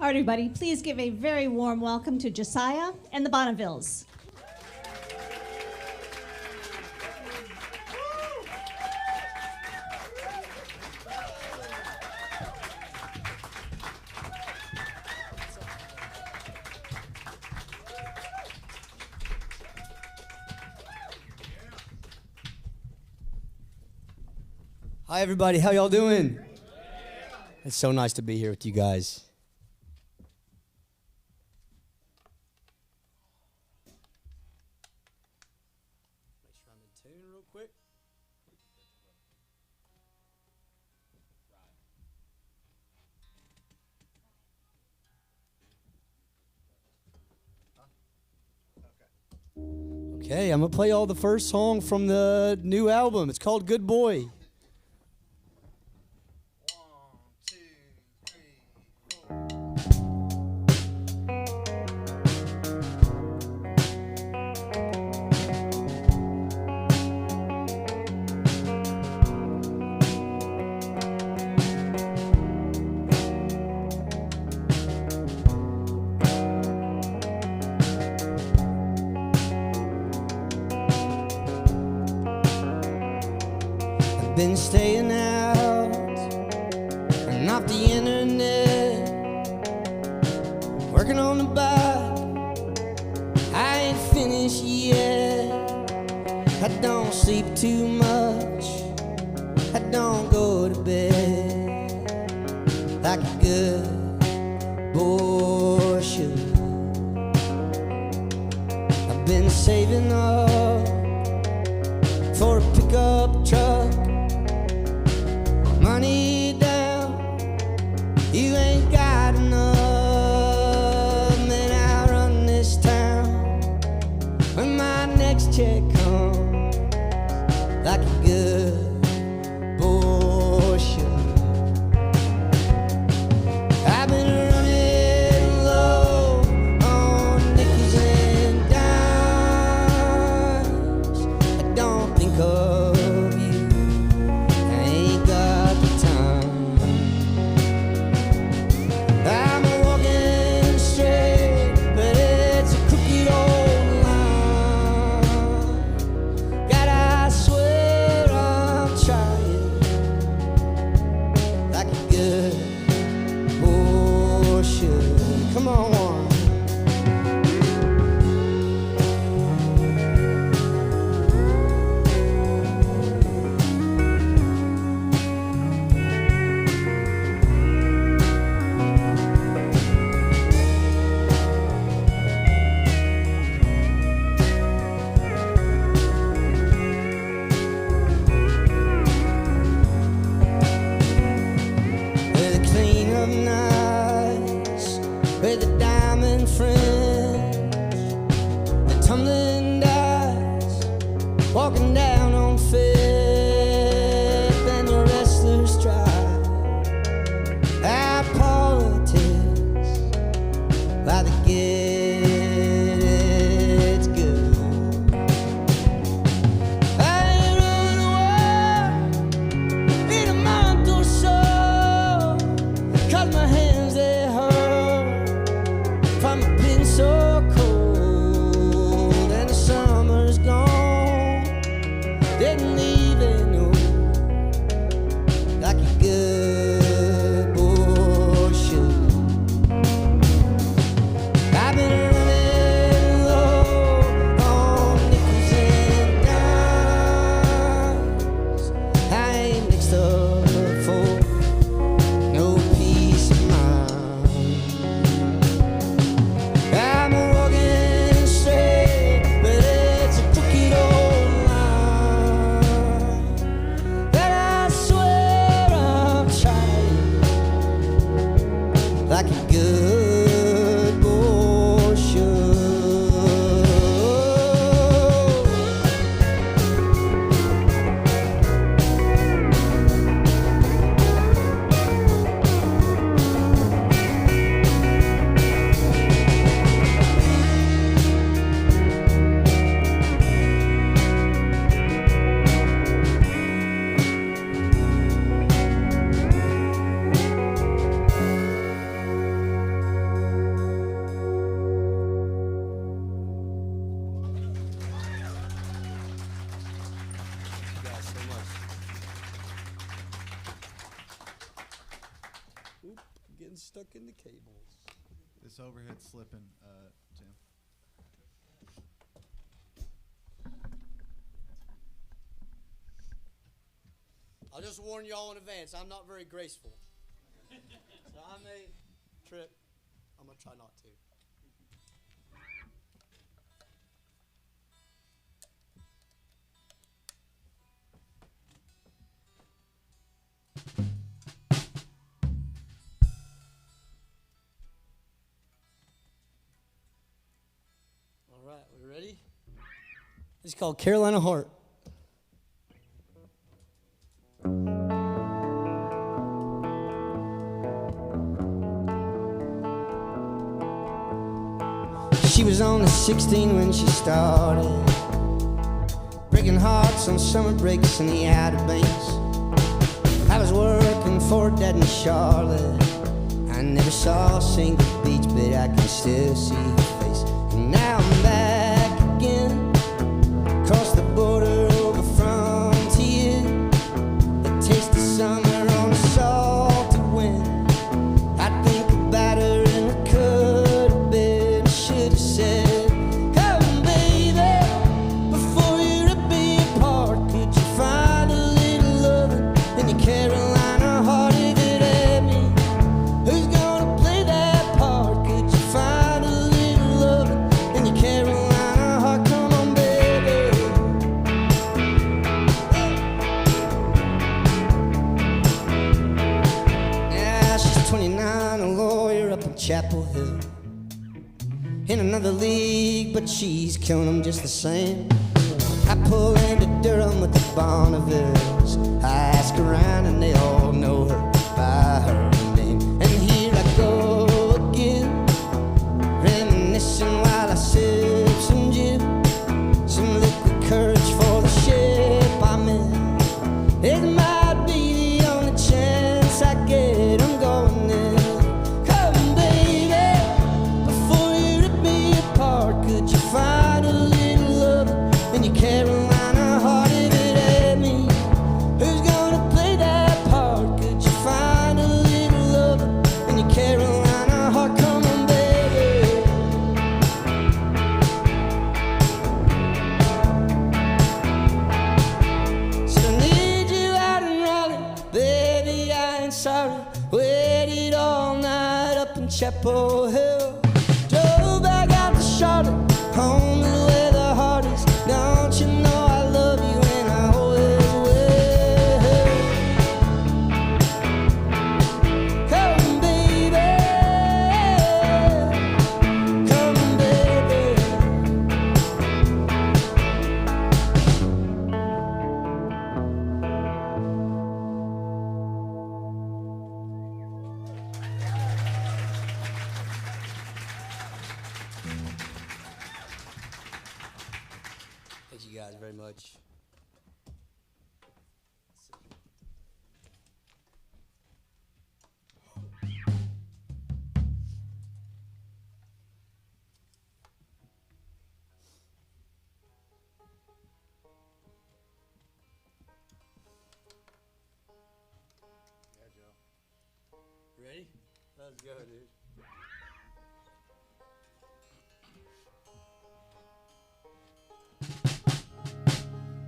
All right, everybody, please give a very warm welcome to Josiah and The Bonnevilles. Hi, everybody. How y'all doing? It's so nice to be here with you guys. Make sure I'm in tune real quick. Okay, I'm going to play y'all the first song from the new album. It's called Good Boy. Been staying out and off the internet, working on the bike. I ain't finished yet. I don't sleep too much. I don't go to bed like a good boy should. I've been saving up for a pickup truck. Money down, you ain't got enough. Man, I run this town. When my next check comes, like a good boy should. I've been running low on nickels and dimes. I don't think of walking down on Fifth and the wrestlers drive. Our politics by the get it's good. I ain't run away in a month or so, 'cause my hands they hurt from a pin so cold and the summer's gone. Didn't even know like a good boy should. I've been running low on nickels and dimes. I ain't mixed up for no peace of mind. I'm walking straight, but it's a crooked old like a good boy should. tables. This overhead slipping, Tim. I'll just warn y'all in advance, I'm not very graceful. So I may trip. I'm going to try not to. All right, we ready? It's called Carolina Heart. She was only 16 when she started, breaking hearts on summer breaks in the Outer Banks. I was working for Dad in Charlotte. I never saw a single beach, but I can still see her face. And now I'm back again, across the border over frontier. The taste of summer on a salty wind. I think about her in her cut of bed. I should have said, come baby, before you rip me apart. Could you find a little loving in your Carolina heart? If it had me, who's gonna play that part? Could you find a little loving in your Carolina heart? Come on, baby. Now she's 29, a lawyer up in Chapel Hill, in another league, but she's killing them just the same. I pull into Durham with the Bonnevilles. I ask around and they all know her by her name. And here I go again, reminiscing while I sip some gin, some liquid courage for the ship I'm in. It might be the only chance I get. I'm going in. Come, baby, before you rip me apart. Could you find a little love in your Carolina heart? If it had me, who's gonna play that part? Could you find a little love in your Carolina heart? Come on, baby. Said I need you out in Raleigh, baby, I ain't sorry. Waited all night up in Chapel Hill, drove back out to Charlotte, home is where the heart is. Don't you know I love you and I always will. Come, baby, come, baby. Thank you guys very much. Yeah, Joe. Ready? Let's go, dude.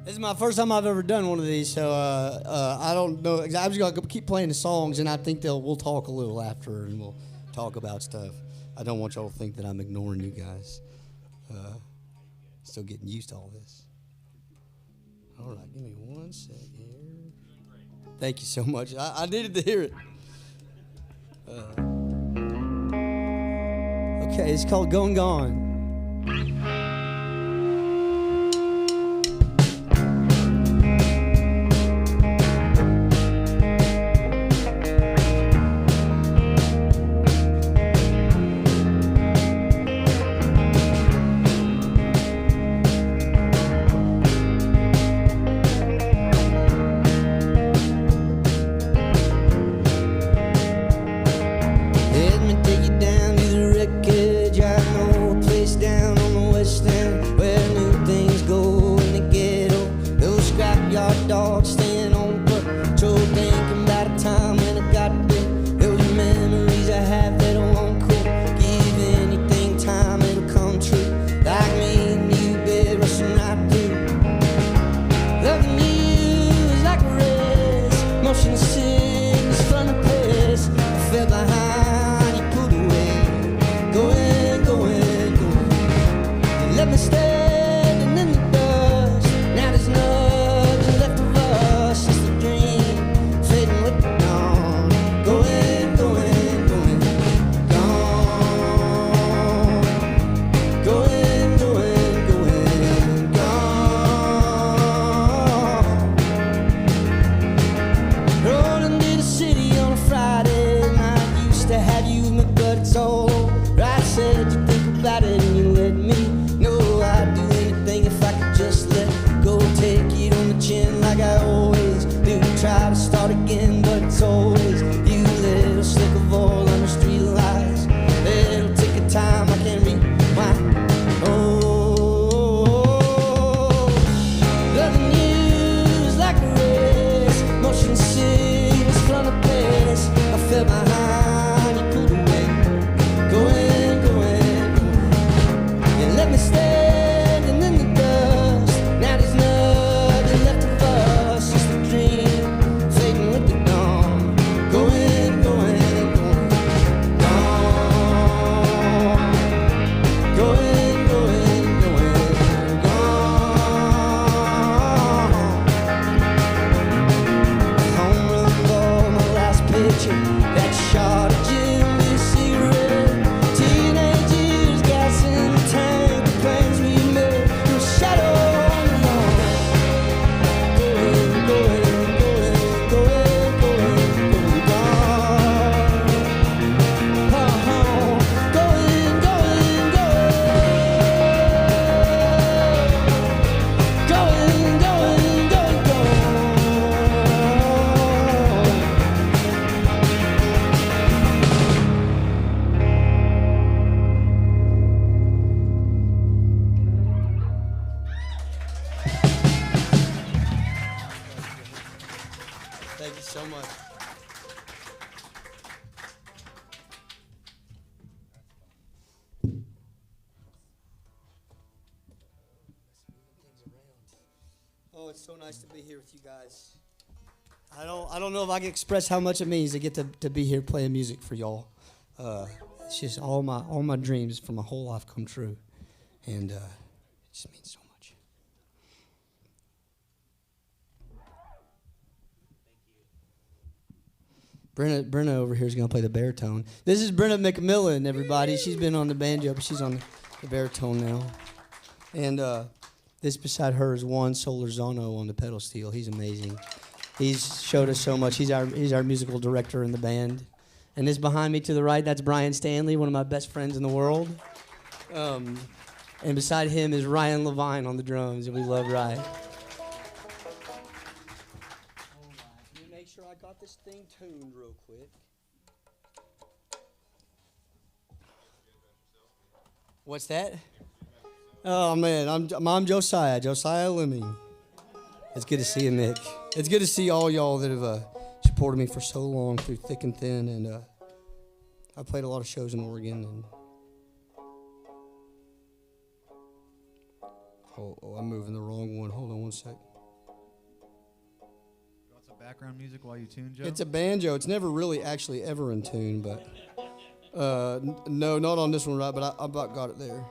This is my first time I've ever done one of these, so I don't know. I'm just gonna keep playing the songs, and I think we'll talk a little after, and we'll talk about stuff. I don't want y'all to think that I'm ignoring you guys. Still getting used to all this. All right, give me 1 sec here. Thank you so much. I needed to hear it. Okay, it's called Going Gone. Let me take you down to the wreckage. I know a place me, but it's all right. Said you think about it and you let me know. I'd do anything if I could just let go. Take it on the chin like I always do. Try to start again, but it's always you. Little slick of oil on the street lights. It'll take a time I can't rewind. Oh, loving you is like a race. Motion sickness from the past. I fell behind, you pulled away. Going, going, you let me standing in the dust. Now there's nothing left of us, just a dream fading with the dawn. Going, going, going, gone. Going, going, going, gone. Home run ball, my last picture. That shot of Jimmy cigarette. Teenage years, gas in the tank. The plans we made, your shadow on the lawn. Going, going, going, going, going, going, gone. Going, going, going. Going, going, going, gone. Thank you so much. Oh, it's so nice to be here with you guys. I don't know if I can express how much it means to get to be here playing music for y'all. It's just all my dreams for my whole life come true, and it just means so much. Brenna over here is going to play the baritone. This is Brenna McMillan, everybody. She's been on the banjo, but she's on the baritone now. And this beside her is Juan Solorzano on the pedal steel. He's amazing. He's showed us so much. He's our musical director in the band. And this behind me to the right, that's Brian Stanley, one of my best friends in the world. And beside him is Ryan Levine on the drums, and we love Ryan. Let me make sure I got this thing tuned real quick. What's that? Oh man, I'm Josiah Lemming. It's good to see you, Nick. It's good to see all y'all that have supported me for so long through thick and thin, and I played a lot of shows in Oregon. And oh, I'm moving the wrong one. Hold on one sec. You want some background music while you tune, Joe? It's a banjo. It's never really actually ever in tune, but no, not on this one, right? But I about got it there.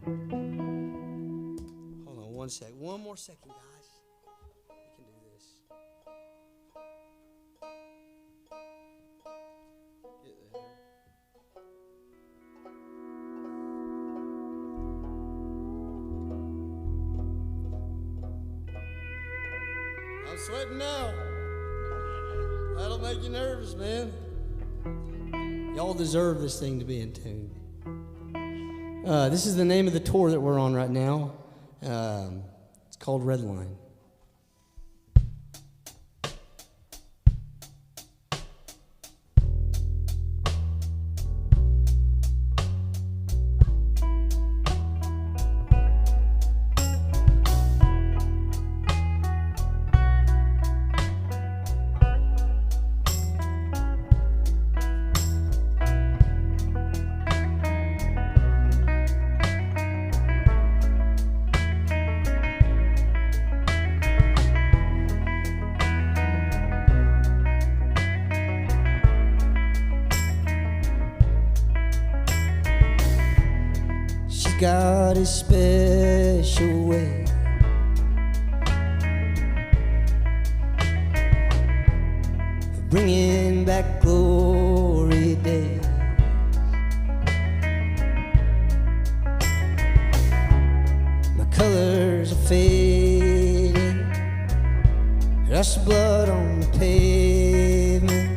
Hold on one sec. One more second, guys. We can do this. Get there. I'm sweating now. That'll make you nervous, man. Y'all deserve this thing to be in tune. This is the name of the tour that we're on right now. It's called Red Line. Got a special way of bringing back glory days. My colors are fading, that's the blood on the pavement.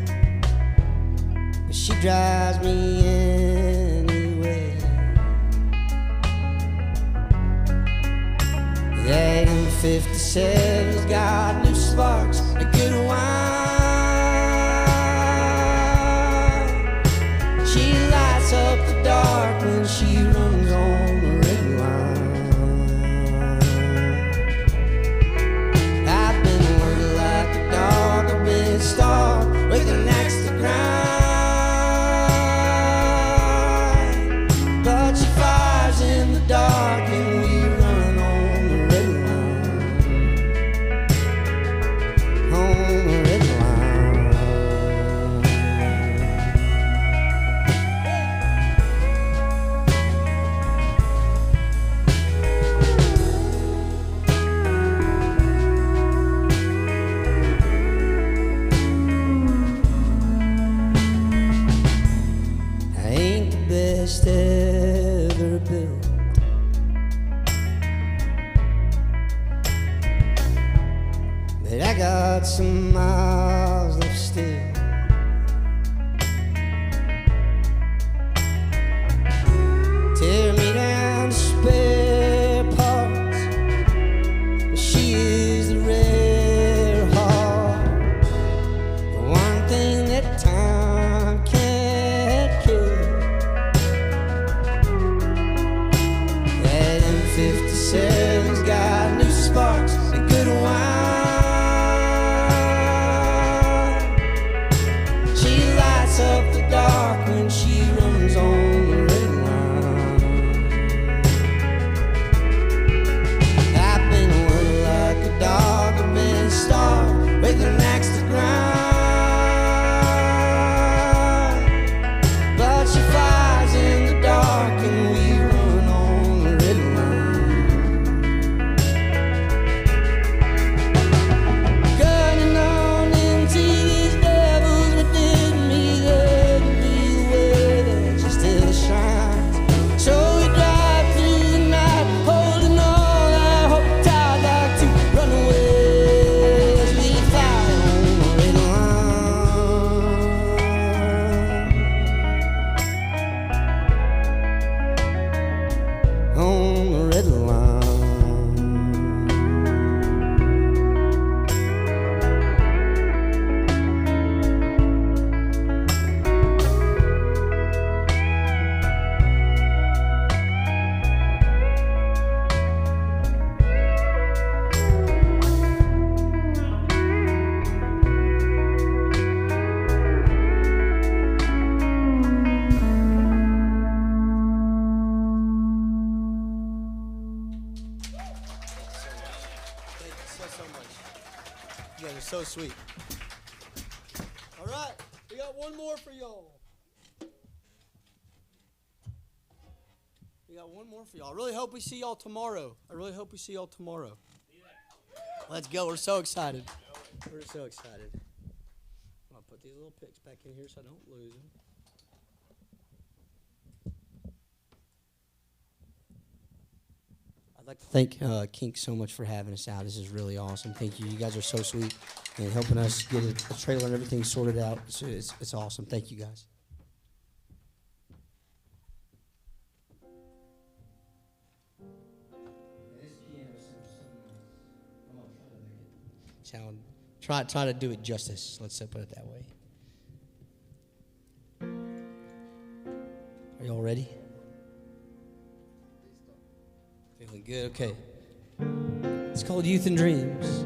she drives me anyway. The 857's got new sparks, a good wine. She lights up the dark when she runs on the red line. I've been working like a dog, I've been starved with an axe to grind. But she fires in the dark and we run on the red line. On the red line. I ain't the best ever built, but I got some miles left still. Tear me down to spare parts, but she is the rare heart, the one thing that time can't kill. That M57's got new sparks and good wine. She lights up the dark when she runs on the red line. I've been working like a dog, I've been starved with an axe to grind. But she fires in the dark and we run on the red line. Gunning on into these devils within me, there could be the way that she still shines. So we drive through the night, holding on. I hope I'd like to run away as we fly on the red line. On the red line. Thank you so much. You guys are so sweet. All right, we got one more for y'all. I really hope we see y'all tomorrow. Let's go. We're so excited. I'm going to put these little picks back in here so I don't lose them. I'd like to thank Kink so much for having us out. This is really awesome. Thank you. You guys are so sweet and helping us get a trailer and everything sorted out. It's awesome. Thank you guys. Sound. Try to do it justice. Let's put it that way. Are y'all ready? Feeling good? Okay. It's called Youth and Dreams.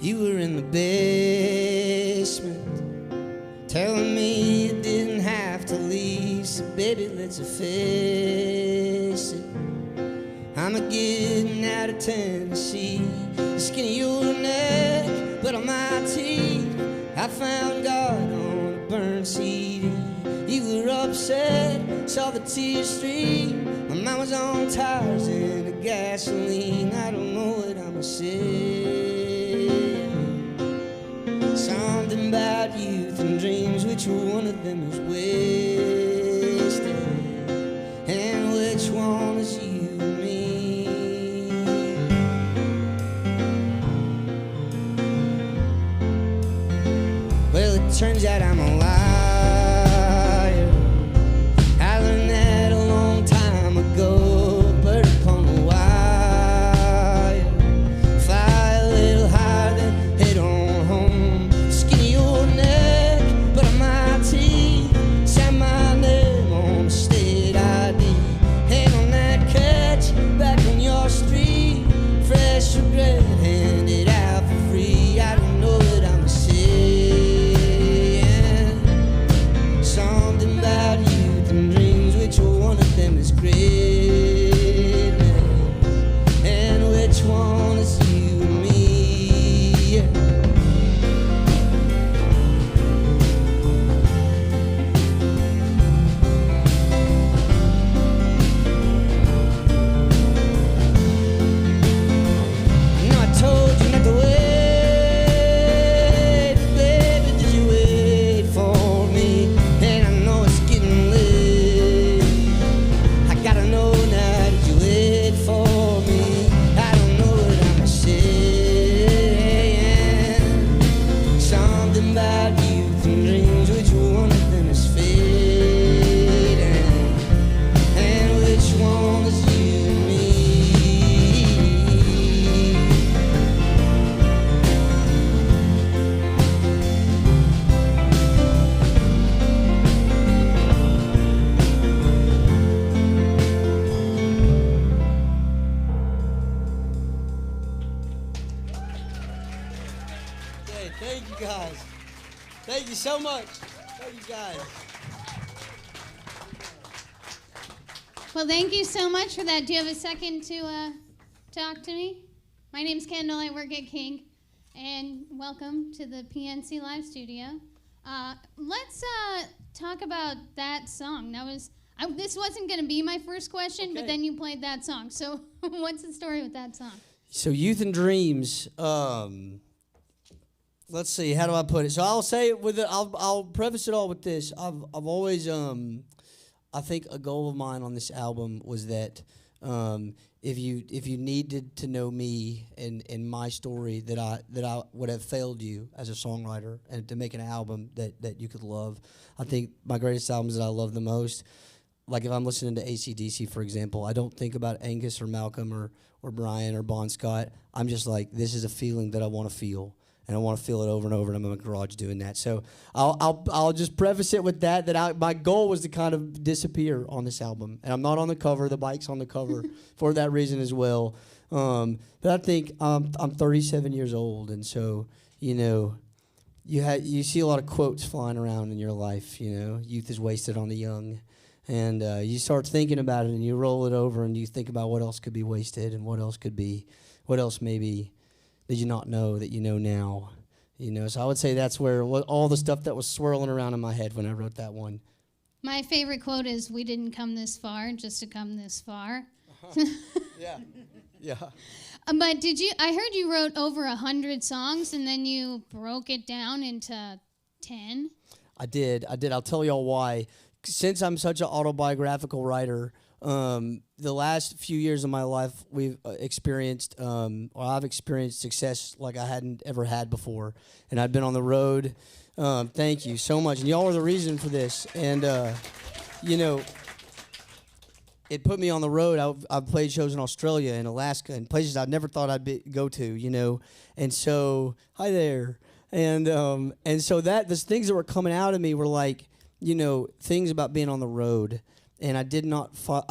You were in the basement telling me you didn't have to leave, so baby, let's face it. I'm a-getting out of Tennessee. The skin of your neck, blood on my teeth. I found God on a burned CD. You were upset, saw the tears stream. My mind was on tires and a gasoline. I don't know what I'ma say. Something about youth and dreams, which one of them is wasted, and which one is you and me? turns out I'm a liar. I learned that a long time ago. Bird upon the wire. Fly a little higher, then head on home. Skinny old neck, but on my teeth. Sign my name on the state ID. Hand on that catch, back on your street. Fresh regret, handed out for free. I don't know what I'm saying. Something about youth and dreams, which one of them is greatness, and which one is you and me. I know I told you not to wait, but baby, did you wait for me? And I know it's getting late. I gotta know now, did you wait for me? I don't know what I'm saying. Something about youth and dreams, which one of them is fading, and which one is you and me. Okay, thank you guys. Thank you so much. Thank you guys. Well, thank you so much for that. Do you have a second to talk to me? My name's Kendall. I work at KINK, and welcome to the PNC Live Studio. Let's talk about that song. This wasn't going to be my first question, but Okay. then you played that song. So what's the story with that song? So youth and dreams. Let's see. How do I put it? So I'll say it with. I'll preface it all with this. I've always I think a goal of mine on this album was that if you needed to know me and my story, that I would have failed you as a songwriter, and to make an album that you could love. I think my greatest albums that I love the most, like if I'm listening to AC/DC, for example, I don't think about Angus or Malcolm or Brian or Bon Scott. I'm just like, this is a feeling that I want to feel. And I want to feel it over and over, and I'm in my garage doing that. So I'll just preface it with that my goal was to kind of disappear on this album. And I'm not on the cover. The bike's on the cover for that reason as well. But I think I'm 37 years old, and so, you see a lot of quotes flying around in your life. Youth is wasted on the young. And you start thinking about it, and you roll it over, and you think about what else could be wasted and what else maybe did you not know that you know now? So I would say that's where all the stuff that was swirling around in my head when I wrote that one. My favorite quote is, "We didn't come this far just to come this far." Yeah. Yeah. But I heard you wrote over 100 songs, and then you broke it down into 10. I did. I'll tell y'all why. Since I'm such an autobiographical writer, the last few years of my life, I've experienced success like I hadn't ever had before. And I've been on the road. Thank you so much. And y'all are the reason for this. And, it put me on the road. I've played shows in Australia and Alaska and places I never thought I'd go to, And so, hi there. And so the things that were coming out of me were like, things about being on the road. And I did not feel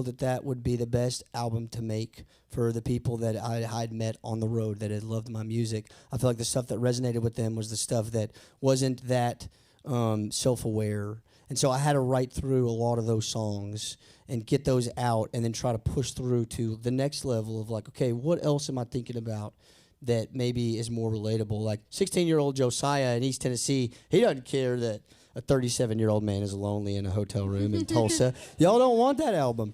that would be the best album to make for the people that I had met on the road that had loved my music. I feel like the stuff that resonated with them was the stuff that wasn't that self-aware. And so I had to write through a lot of those songs and get those out, and then try to push through to the next level of like, okay, what else am I thinking about that maybe is more relatable? Like 16-year-old Josiah in East Tennessee, he doesn't care that a 37-year-old man is lonely in a hotel room in Tulsa. Y'all don't want that album,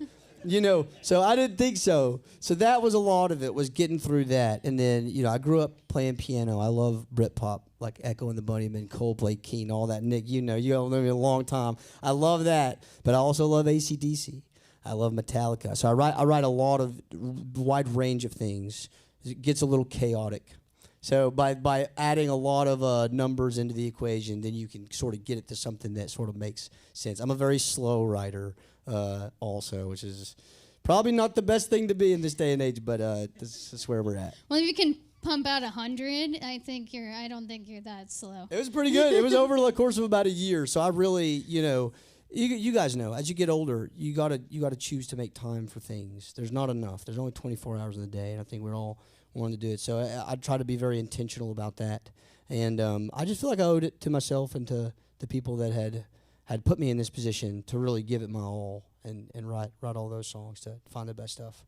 So I didn't think so. So that was a lot of it, was getting through that. And then, I grew up playing piano. I love Britpop, like Echo and the Bunnymen, Coldplay, Keen, all that. Nick, you all know me a long time. I love that. But I also love AC/DC. I love Metallica. So I write a lot of wide range of things. It gets a little chaotic. So by adding a lot of numbers into the equation, then you can sort of get it to something that sort of makes sense. I'm a very slow writer also, which is probably not the best thing to be in this day and age, but this is where we're at. Well, if you can pump out 100, I don't think you're that slow. It was pretty good. It was over the course of about a year, so I really, you guys know, as you get older, you gotta choose to make time for things. There's not enough. There's only 24 hours in the day, and I think we're all wanting to do it. So I try to be very intentional about that, and I just feel like I owed it to myself and to the people that had put me in this position to really give it my all and write all those songs to find the best stuff.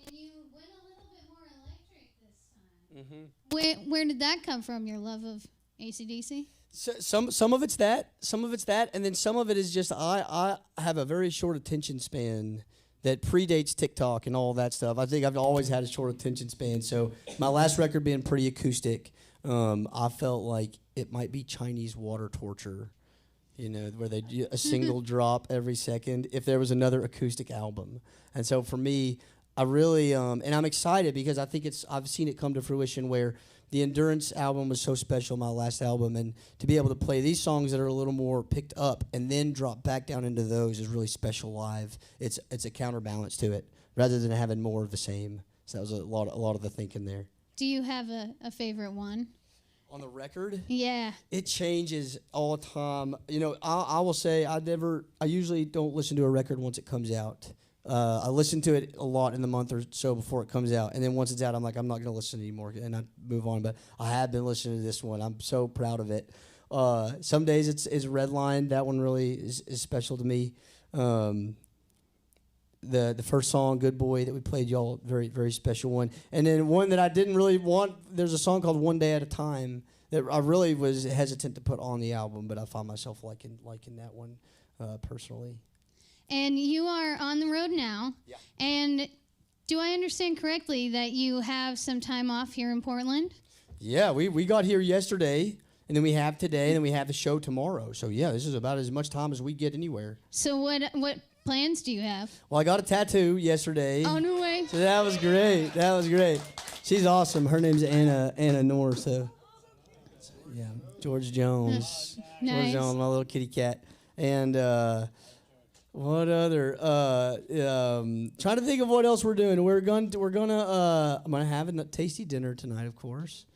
And you went a little bit more electric this time. Mm-hmm. Where did that come from? Your love of AC/DC? So, some of it's that, and then some of it is just I have a very short attention span that predates TikTok and all that stuff. I think I've always had a short attention span. So my last record being pretty acoustic, I felt like it might be Chinese water torture, where they do a single drop every second if there was another acoustic album. And so for me, I really, and I'm excited because I think I've seen it come to fruition where the Endurance album was so special, my last album, and to be able to play these songs that are a little more picked up and then drop back down into those is really special live. It's a counterbalance to it rather than having more of the same. So that was a lot of the thinking there. Do you have a favorite one? On the record? Yeah. It changes all the time. I will say I usually don't listen to a record once it comes out. I listen to it a lot in the month or so before it comes out. And then once it's out, I'm like, I'm not going to listen anymore. And I move on. But I have been listening to this one. I'm so proud of it. Some days it's Redline. That one really is special to me. The first song, Good Boy, that we played y'all, very, very special one. And then one that I didn't really want, there's a song called One Day at a Time that I really was hesitant to put on the album, but I found myself liking that one personally. And you are on the road now. Yeah. And do I understand correctly that you have some time off here in Portland? Yeah, we got here yesterday, and then we have today, and then we have the show tomorrow. So, yeah, this is about as much time as we get anywhere. So what plans do you have? Well, I got a tattoo yesterday. Oh, no way. So that was great. She's awesome. Her name's Anna Noor, so, yeah, George Jones. Nice. George Jones, my little kitty cat. And, what other? Trying to think of what else we're doing. I'm gonna have a tasty dinner tonight, of course,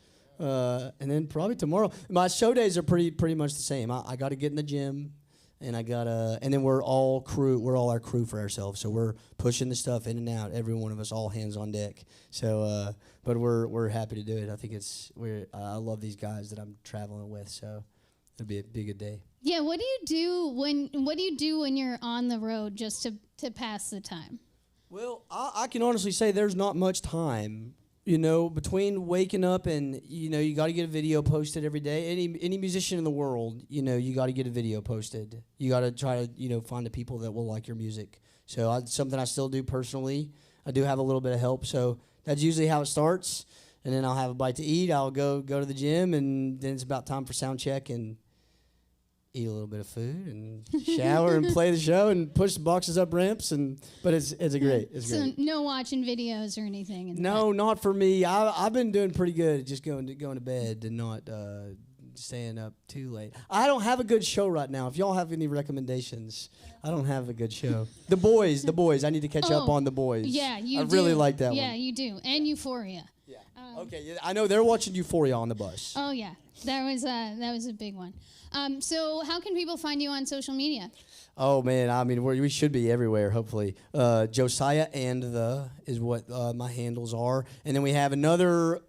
and then probably tomorrow. My show days are pretty much the same. I got to get in the gym, and and then we're all crew. We're all our crew for ourselves. So we're pushing the stuff in and out. Every one of us, all hands on deck. So, but we're happy to do it. I think I love these guys that I'm traveling with. So it'll be a good day. Yeah, what do you do when you're on the road just to pass the time? Well, I can honestly say there's not much time, between waking up and, you got to get a video posted every day. Any musician in the world, you got to get a video posted. You got to try to, find the people that will like your music. So something I still do personally. I do have a little bit of help, so that's usually how it starts. And then I'll have a bite to eat. I'll go to the gym, and then it's about time for sound check and eat a little bit of food and shower and play the show and push the boxes up ramps but it's great. So no watching videos or anything. No, not for me. I've been doing pretty good at just going to bed and not staying up too late. I don't have a good show right now. If y'all have any recommendations, I don't have a good show. The Boys. I need to catch up on The Boys. Yeah, you I do. really like that one. Yeah, you do. And Euphoria. Yeah. Okay. Yeah, I know they're watching Euphoria on the bus. Oh yeah, that was a big one. So how can people find you on social media? Oh man, I mean we should be everywhere. Hopefully, Josiah and is what my handles are, and then we have another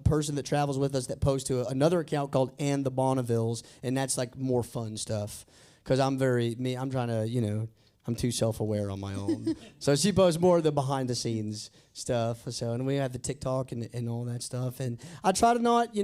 person that travels with us that posts to another account called And The Bonnevilles, and that's like more fun stuff. Because I'm trying to I'm too self-aware on my own. So she posts more of the behind-the-scenes stuff. So and we have the TikTok and all that stuff, and I try to not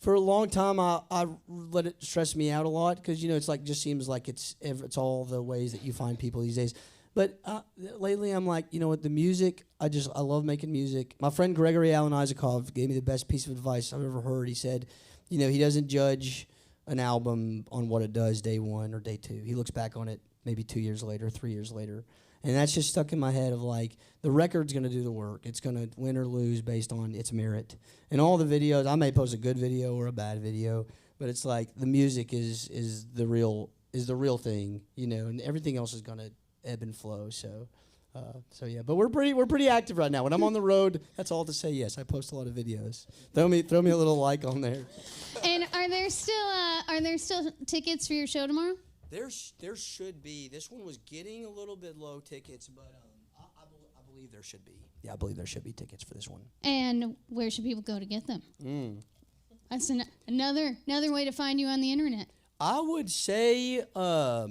For a long time, I let it stress me out a lot because it's like just seems like it's all the ways that you find people these days. But lately, I'm like, what? The music, I love making music. My friend Gregory Alan Isaacov gave me the best piece of advice I've ever heard. He said, he doesn't judge an album on what it does day one or day two. He looks back on it maybe 2 years later, 3 years later, And that's just stuck in my head of like, the record's going to do the work. It's going to win or lose based on its merit. And all the videos, I may post a good video or a bad video, but it's like the music is the real thing, you know, and everything else is going to ebb and flow. So yeah, but we're pretty active right now. When I'm on the road, that's all to say. Yes, I post a lot of videos. Throw me a little like on there. And are there still tickets for your show tomorrow? There should be. This one was getting a little bit low tickets, but I believe there should be. Yeah, I believe there should be tickets for this one. And where should people go to get them? That's another way to find you on the internet. I would say our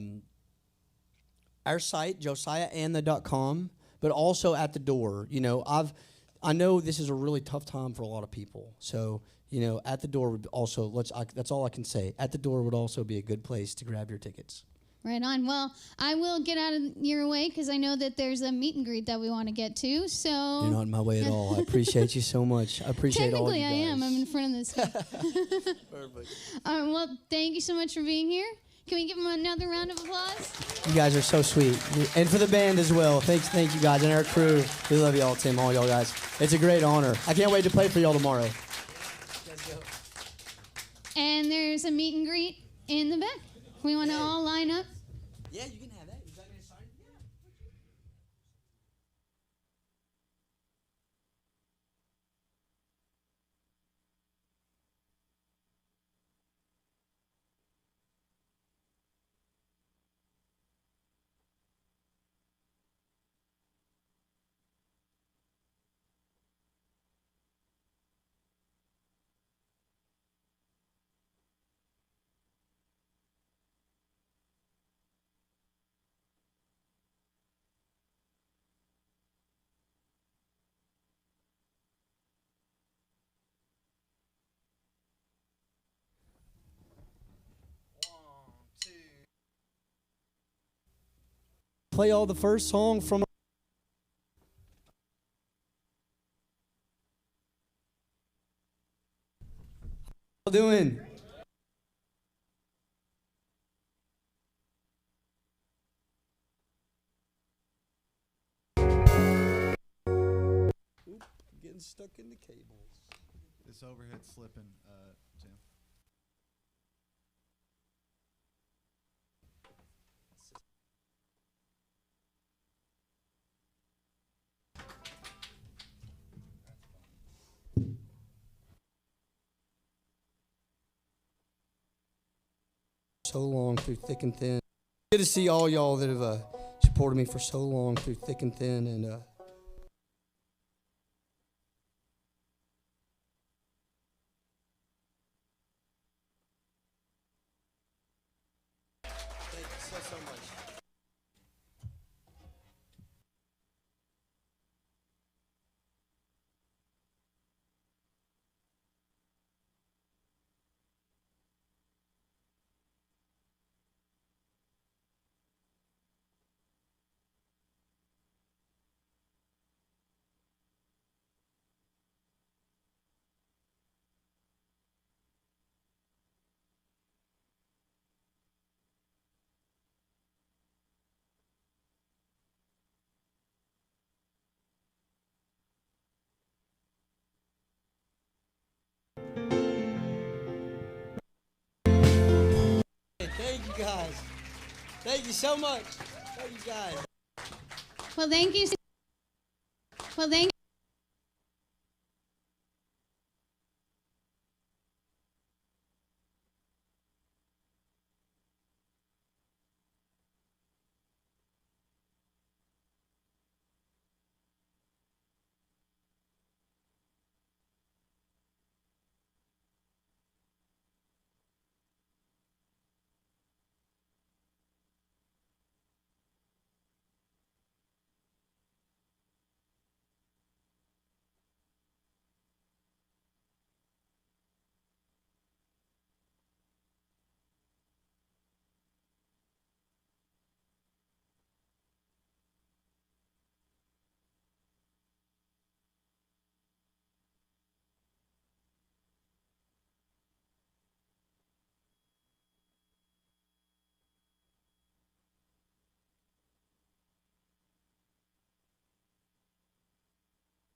site, josiahandthe.com, but also at the door. You know, I know this is a really tough time for a lot of people. So, you know, at the door would also, that's all I can say. At the door would also be a good place to grab your tickets. Right on. Well, I will get out of your way because I know that there's a meet and greet that we want to get to. So you're not in my way at all. I appreciate you so much. I appreciate all you guys. Technically, I am. I'm in front of this. Perfect. Well, thank you so much for being here. Can we give them another round of applause? You guys are so sweet. And for the band as well. Thank you guys and our crew. We love y'all, Tim, all y'all guys. It's a great honor. I can't wait to play for y'all tomorrow. And there's a meet and greet in the back. We want to all line up. Yeah, you can have that. Would you like me to sign it? Yeah. Play all the first song from. How you doing? Oop, getting stuck in the cables. This overhead's slipping, Tim. So long through thick and thin. Good to see all y'all that have supported me for so long through thick and thin, and thank you so much. Thank you guys. Thank you so much. Thank you guys. Well, thank you.